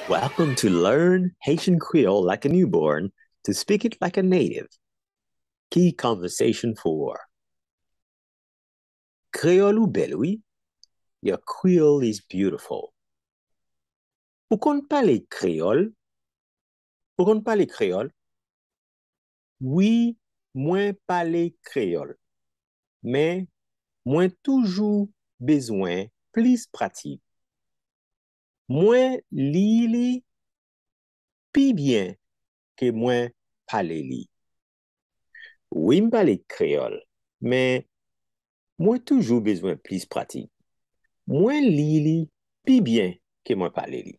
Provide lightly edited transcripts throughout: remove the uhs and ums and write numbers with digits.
Welcome to Learn Haitian Creole Like a Newborn, to speak it like a native. Key conversation 4. Creole ou bel, oui? Your Creole is beautiful. Ou kon pale Creole? Ou kon pale Creole? Oui, mwen pale Creole. Men, mwen toujou bezwen plis pratik. Mwen li pi bien ke mwen pale li. Oui, m pale Creole, men mwen toujou bezwen plis pratik. Mwen li pi bien ke mwen pale li.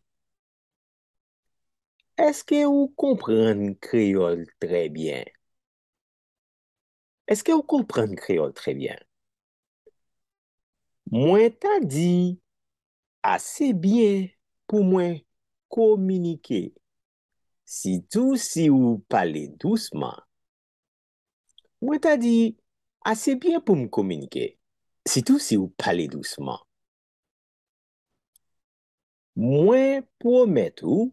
Eske ou kompren Creole très bien? Eske ou kompren Creole très bien? Mwen ta di ase bien pou mwen komunike. Sitou si ou pale douceman. Mwen ta di ase bien pou m komunike. Sitou si ou pale douceman. Mwen promet ou,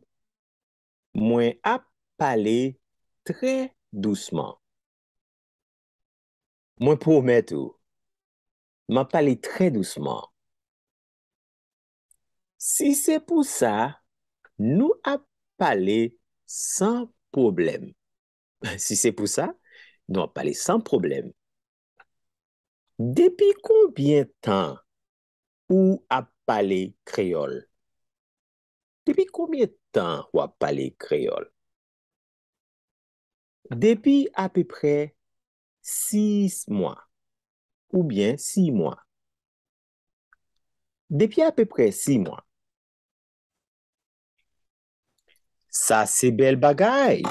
mwen ap pale très douceman. Mwen promet ou, m'a parlé très doucement. Si c'est pour ça, nous a parlé sans problème. Si c'est pour ça, nous a parlé sans problème. Depuis combien de temps ou a parlé créole? Depuis combien de temps ou a parlé créole? Depuis à peu près 6 mois ou bien 6 mois. Depuis à peu près 6 mois. Ça, c'est belle bagaille.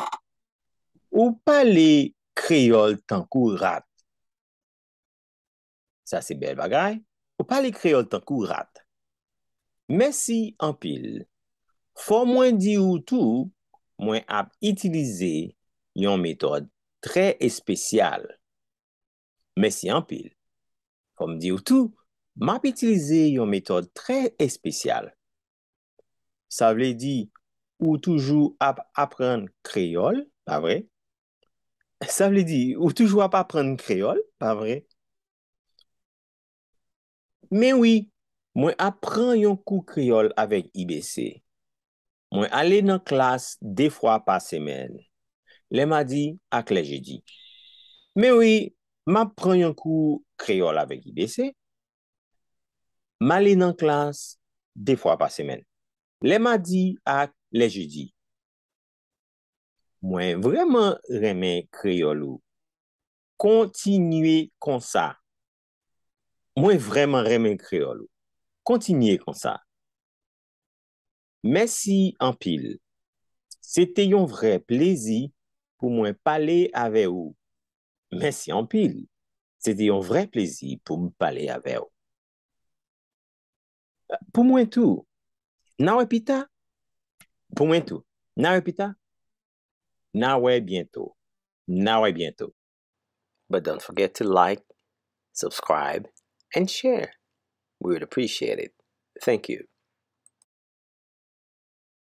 Ou parler créole tant kou rat. Ça, c'est belle bagaille. Ou parler créole tant kou rat. Merci en pile. Faut moins di ou tout, moins ap utiliser yon méthode très spéciale. Merci en pile. Comme di ou tout, m'a utiliser yon méthode très spéciale. Ça veut dire ou toujours ap apprendre créole, pas vrai? Ça veut dire ou toujours ap apprendre créole, pas vrai? Mais oui, moi apprends yon kou créole avec IBC. Moi aller dans classe 2 fois par semaine. Les mardis ak les jeudi. Mais oui, m'apprends yon kou créole avec IBC. M'aller dans classe 2 fois par semaine. Les mardis ak les jeudi. Moi vraiment remè créole ou. Continuez comme ça. Moi vraiment remè créole ou. Continuez comme ça. Merci en pile. C'était un vrai plaisir pour moi parler avec vous. Merci en pile. C'était un vrai plaisir pour me parler avec vous. Pour moi tout. Nawe pita? Pour moi tout. Nawe pita? Nawe bientôt. Nawe bientôt. But don't forget to like, subscribe, and share. We would appreciate it. Thank you.